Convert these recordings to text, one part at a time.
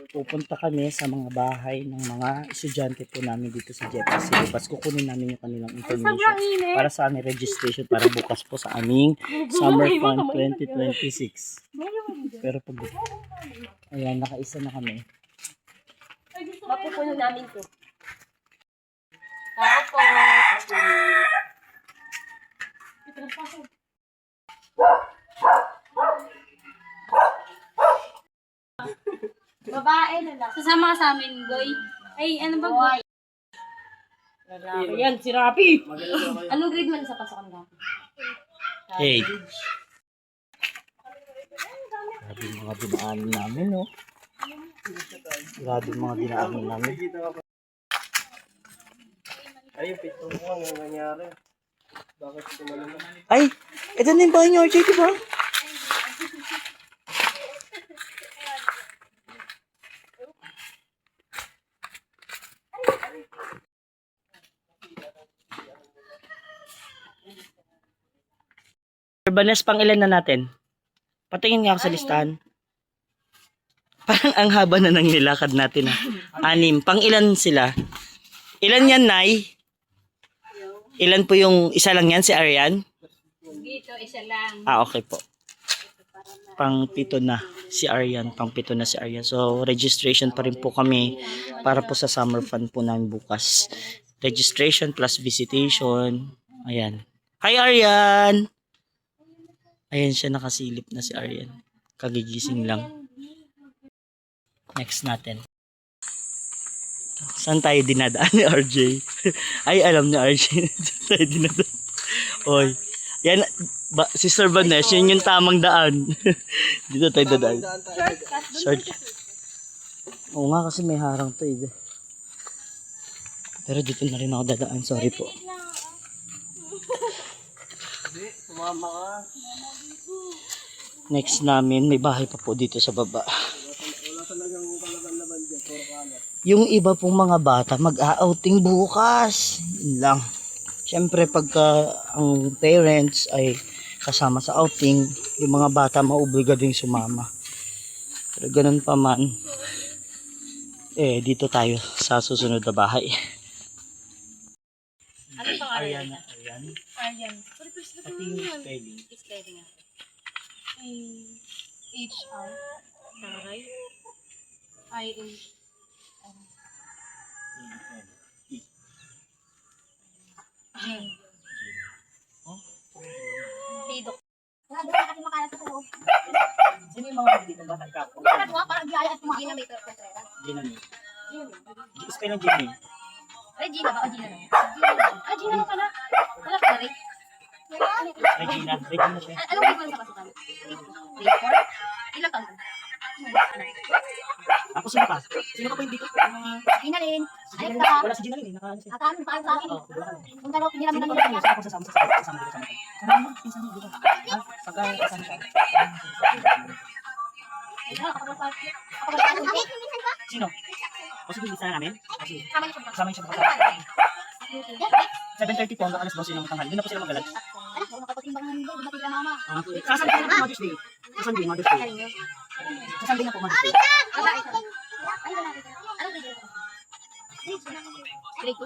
Pupunta kami sa mga bahay ng mga estudyante po namin dito sa JPC. Tapos kukunin namin yung kanilang information para sa aming registration para bukas po sa aming Summer Fun 2026. Pero pag ayan, nakaisa na kami. Mapupuno namin to. Tao po. Babae na lang. Sasama ka sa amin, boy. Ay, ano ba, boy? Ayan, si Rapi. Anong grade man sa pasokan ka? Hey. Grabe yung mga dinaanan namin, no? Grabe yung mga dinaanan namin. Ay, yung pito mo ang nangyari. Bakit ito naman? Ay! Ito na yung bahay niyo, RJ, diba? Urbanes, pang ilan na natin? Patingin nga ako sa listahan. Parang ang haba na ng nilakad natin. 6. Pang ilan sila? Ilan yan, Nay? Ilan po yung isa lang yan, si Arian? Dito, isa lang. Okay po. Pang 7 na si Arian. Pang 7 na si Arian. So, registration pa rin po kami para po sa summer fun po namin bukas. Registration plus visitation. Ayan. Hi, Arian! Ayan siya, nakasilip na si Arian. Kagigising lang. Next natin. Saan tayo dinadaan ni RJ? Ay, alam ni RJ. Saan tayo dinadaan? Oy. Yan, si Sir Vanesh, yun yung tamang daan. Dito tayo dadaan. Shortcut. Oo nga, kasi may harang to eh. Pero dito na rin ako dadaan. Sorry po. Sumama ka. Next namin, may bahay pa po dito sa baba. Wala talagang laban dyan. Puro kalat. Yung iba pong mga bata, mag-outing bukas. Yun lang. Siyempre, pagka ang parents ay kasama sa outing, yung mga bata mauobliga din sumama. Pero ganun pa man, dito tayo sa susunod na bahay. Ano pang Arian? Arian. Arian. Ito yung spelling. Spelling nga. HR. Taray. I-A. Jen. Tidok. Sino yung mga dito ba? Parang biyaya at mga inamator. Gina. Spelling Gina. Regina ba? Regina lang. Regina lang pala. Wala ka rin. Regina. Regina siya. Anong grade mo sa pasukan? Grade 4? Ilang taon ka? Ako sino pa? Sino pa po yung dito? Gina rin. Ay, ka. Wala si Gina rin. Nakaano siya. Akalan pa sa akin. Kung dalaw, hindi namin Sino namin pa yung kasama sa kasama dito? Karami, pinsan niyo dito. Pagka kasama siya. Sino? O sige, isa na namin? Kasi kasama yung siya pa. 7:30 po hanggang alas 12 ng tanghali. Doon na po sila magalag. Sa Sunday na po Mother's Day. Sa Sunday, Mother's Day. Sa Sunday na po Mother's Day. Grade 2?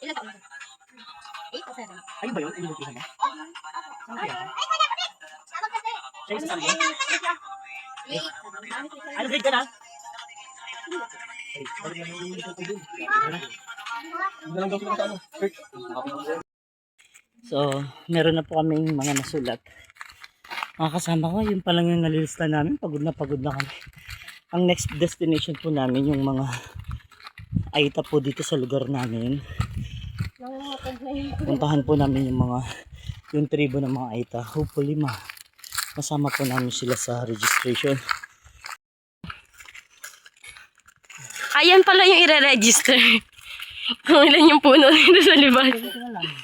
Ilang taon ka? 8 o 7? Ayun ba yun? Ayun yung mo? Saan kaya? Siya yung sa Sunday? Ano grade ka na? So, meron na po kaming mga nasulat. Mga kasama ko, yung palang yung nalilista namin, pagod na kami. Ang next destination po namin, yung mga aita po dito sa lugar namin. Puntahan po namin yung tribo ng mga aita. Hopefully masama po namin sila sa registration. Ayan pala yung i-register. Kung ilan yung puno dito sa libas.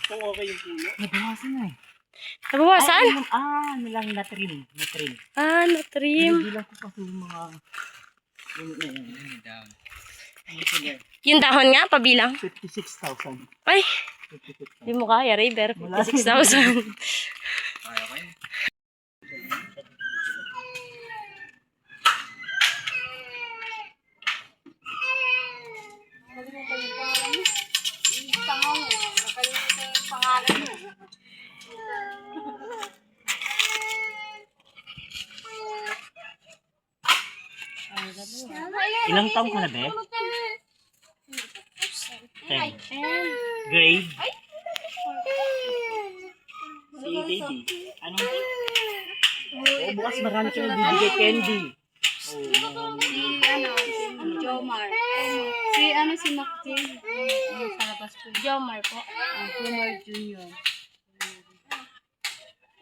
Kung okay yung puno. Nabawasan na eh. Nabawasan? Ano lang, na-trim. Ah, na-trim. Bilang ko kasi yung mga Yung dahon nga, pabilang. 56,000. Ay, 56,000. di mo kaya, Rayber. 56,000. Ilang taong ka na, be? 10. Grade? Si baby. Anong grade? Oh, bukas marami ka na bibigay candy. Jomar. Si Macjay. Sa labas po. Jomar po. Jomar Junior.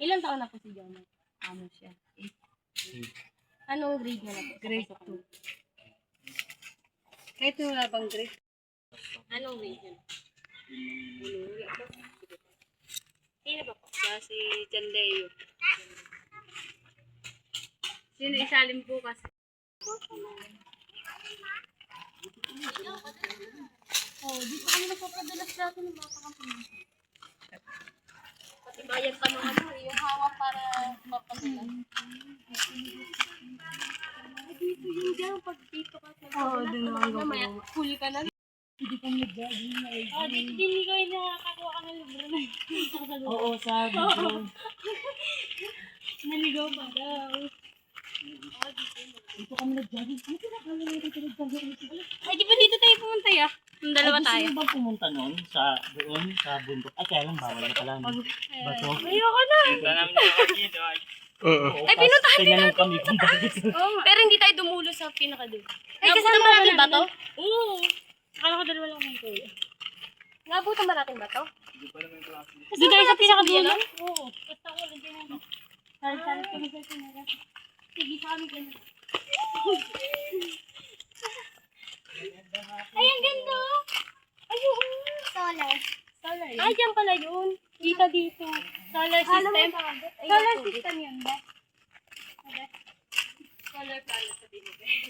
Ilang taon na po si Jomar? Ano siya? Anong grade niya na po? Grade 2. Kahit wala bang grade? Anong grade niya? Sino ba po? Siya si Chandeo. Sino isalim bukas? Dito kami nagpapadala sa atin ng mga kakampi. Pati bayan pa nung yung hawak para mapadala. Dito yung dyan, pag dito ka sa doon naman mamaya, full ka na. Hindi ka nag-jogging na dito din ko yung nakakakuha ka ng libro na yun. Oo, sabi ko. Naligaw pa daw. Dito kami nag-jogging. Ano pinakala na dito nag-jogging? Ay, di ba dito tayo pumunta ya? Yung dalawa tayo. Gusto mo ba pumunta noon doon sa bundok? Ay, kaya lang bawal na pala. Bato. Ayoko na. Oo. Ay, pinuntahan din natin. Kami kung bakit. Pero hindi tayo dumulo sa pinaka-dulo. Ay, kasama natin ba to? Oo. Akala ko dalawa lang ng kuya. Nabutan ba natin ba to? Hindi tayo sa pinaka-dulo? Oo. Basta ko lang din ako. Salit-salit kami sa sinara. Sige, sa kami ganun. Ay, ang ganda! Ayun! Solar. Ay, dyan pala yun. Dito. Solar system. Solar system yun ba? Solar panel sa binigay.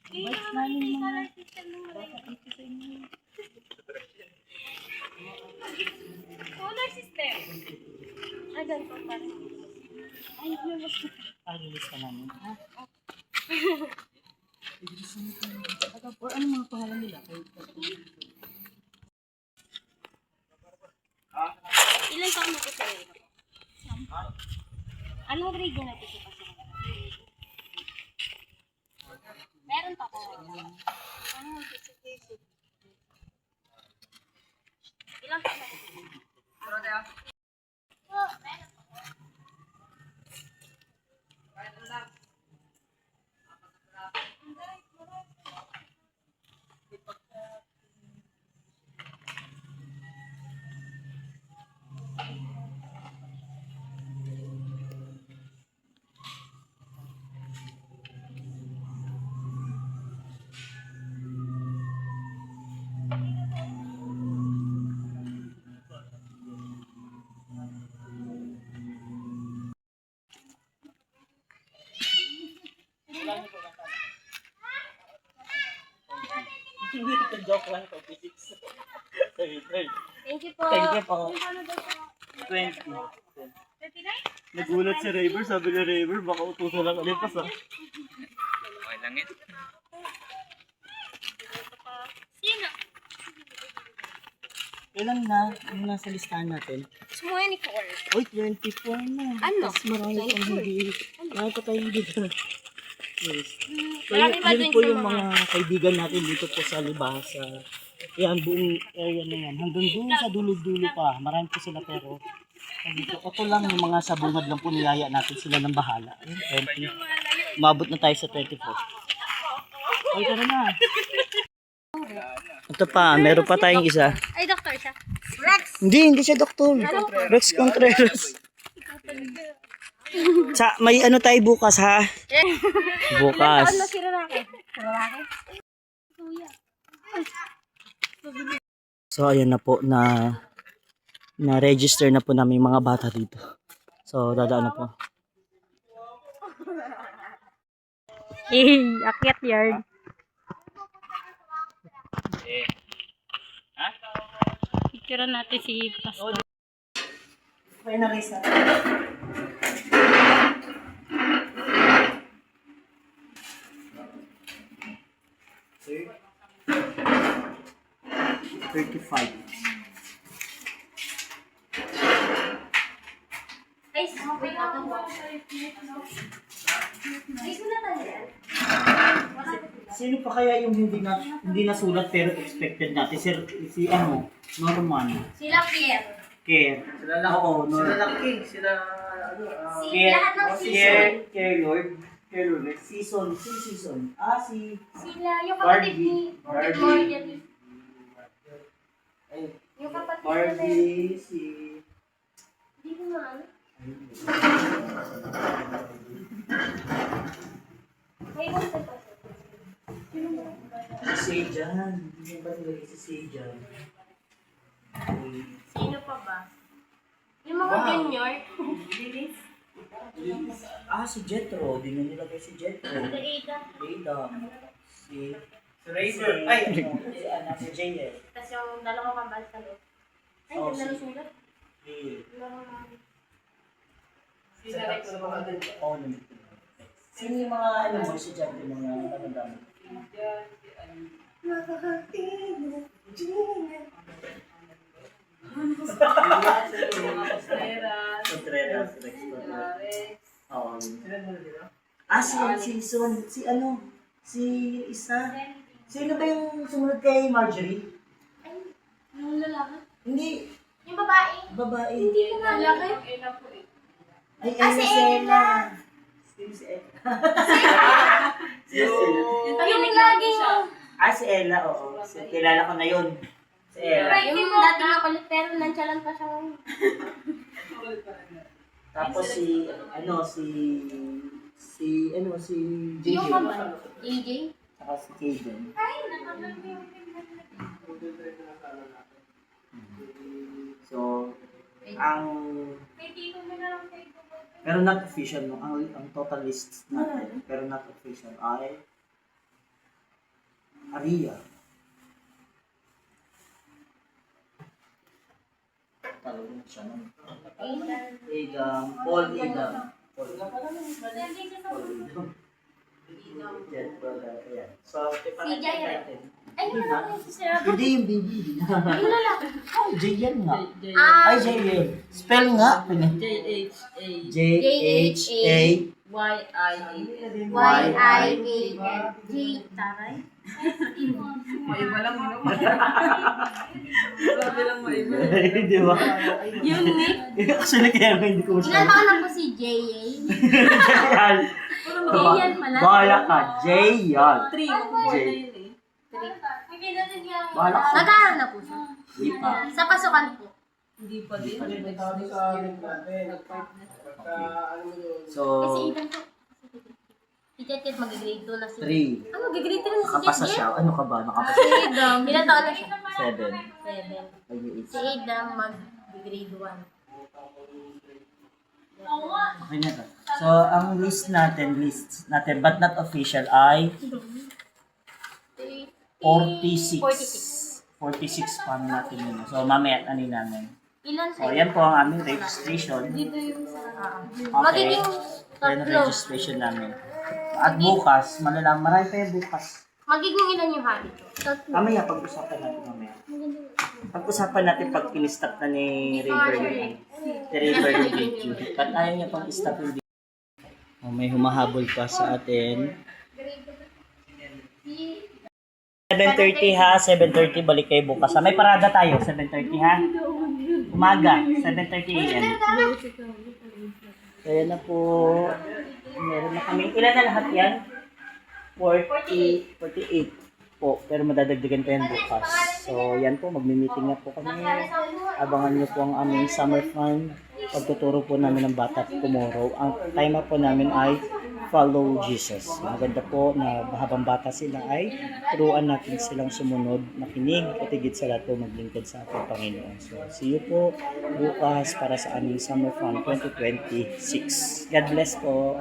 Solar system nung solar system. Ah, dyan pa parang. Ay, lumos na. Release ka namin. Ha? Or ano mga pangalan nila? Ilan taon na po sa iyo? Anong grade na po siya? Meron pa po. Ilan taon na po? Joke lang ito, physics. Thank Thank you po. you po. 20. Nagulat si Raver, sabi ni Raver, baka utusan lang ulit pa sa. Okay lang ito. Sino? Ilan na? Yung nasa listahan natin? 24. Uy, 24 na. Ano? Tapos marami pang hindi. Marami pa tayong hindi na. Yes. So, Marami pa yun din po sa yung mga- mga kaibigan natin dito po sa Libasa. Yan, buong area na yan. Hanggang doon sa dulo-dulo pa. Marami po sila pero dito, ito lang yung mga sabungad lang po niyaya natin sila ng bahala. Ayun, 20. Umabot na tayo sa 24. Ay, tara na. Ito pa, meron pa tayong isa. Ay, doktor siya. Hindi siya doktor. Rex Contreras. May ano tayo bukas ha? Bukas. Ano si Lalaki? Lalaki? So ayan na po na register na po namin mga bata dito. So dadaan na po. Akyat yard. Picture natin si Pastor. May narisa. Okay. 35. Ay, okay na. Ay, wala na yan. Sino pa kaya yung hindi nasulat pero expected natin? Si Norman. Sila Pierre. Care. Sila lang. Oo, Sila Norman. lang king. Sila, ano, Lahat ng season. Care Lord. Care Lord. Season. Si Sila, yung kapatid ni Barbie. Morgan. ay, Yung kapatid ni Barbie, si... Hindi ko na ano. May gusto pa siya. Si Sejan. Hindi ba nilagay si Sejan? Sino pa ba? Yung mga junior. Si Jetro. Hindi nyo nilagay si Jetro. Sa Ada. Ada. Si... si Razor. Ay, Si JL. Tapos yung dalawang kambal sa loob. Ay, Oh, hindi na si- nasulat. Si... sila lang sa mga din. Sino yung mga mo si Jetro? Yung mga ano-dami? Contreras, Rex Contreras. Oo. Sila mo nila. Si isa. Sino ba yung sumunod kay Marjorie? Yung lalaki. Hindi, Yung babae. babae. Hindi ko nga lalaki. Ay, si Ella. Sino si Ella? Yung lagi yung... Si Ella, oo. Kilala ko na yun. Si Ella. Yung dati nga kulit pero nonchalant pa siya ngayon. Tapos si JJ. Yung kambal. AJ. Saka si Kaden. Ay, nakabal yung So, pero not official, no? Ang total list natin, pero not official, ay Aria. Talagang siya, no? Adam, Paul Adam. Paul Adam. Jet, brother, ayan. So, Si Jay, natin. Ay, yung lalaki si Sarah. Hindi yung baby. Yung lalaki. Oh, Jayan nga. Ah, Ay, Jayan. Spell nga. J-H-A J-H-A. Y-I-A-N. Y-I-A-N. J. Taray. Maiba lang mo. Sabi lang maiba. Di ba? Unique. Actually, kaya nga hindi ko Ilan masyado. ba ka na po si J.A.? Jayan. Jayan pala. Bahala ka. Jayan. 3, makukuha na yun eh. Bahala ka. Nag-aaral na po siya. Di pa. Sa pasukan po. Hindi pa din. Kasi may tawag sa amin natin. Pagka, ano mo yun. Kasi So, ilan po. Si Jet mag-grade 2 na siya. 3. Ah, mag-grade 3 na si Jet. Nakapasa siya. Ano ka ba? Nakapasa. Si Adam. Ilan taon na siya? 7. 7. Mag-8. Si Adam mag-grade 1. Okay na to. So, ang list natin, but not official, ay 46. 46 paano natin yun. So, mamaya ano namin. Ilan So, sa yan po ang aming registration. Dito yung sa... Okay. Magiging Yan ang tatlo. registration namin. At bukas, marami pa yung bukas. Magiging ilan yung hobby ko? Tatlo. Mamaya, pag-usapan natin mamaya. Pag-usapan natin pag in-stop na ni River yung video. Ba't ayaw niya pang i-stop yung video? Oh, may humahabol pa sa atin. 7:30 ha, 7:30 balik kayo bukas. May parada tayo, 7:30 ha. Umaga, 7:30 a.m. So, yan na po. Meron na kami. Ilan na lahat yan? 48 po. Pero madadagdagan pa yan bukas. So, yan po. Magmi-meeting na po kami. Abangan niyo po ang aming summer fun. Pagtuturo po namin ng bata tomorrow. Ang time po namin ay Follow Jesus. Maganda po na habang bata sila ay turuan natin silang sumunod, makinig, at higit sa lahat po maglingkod sa ating Panginoon. So, see you po bukas para sa aming Summer Fun 2026. God bless po.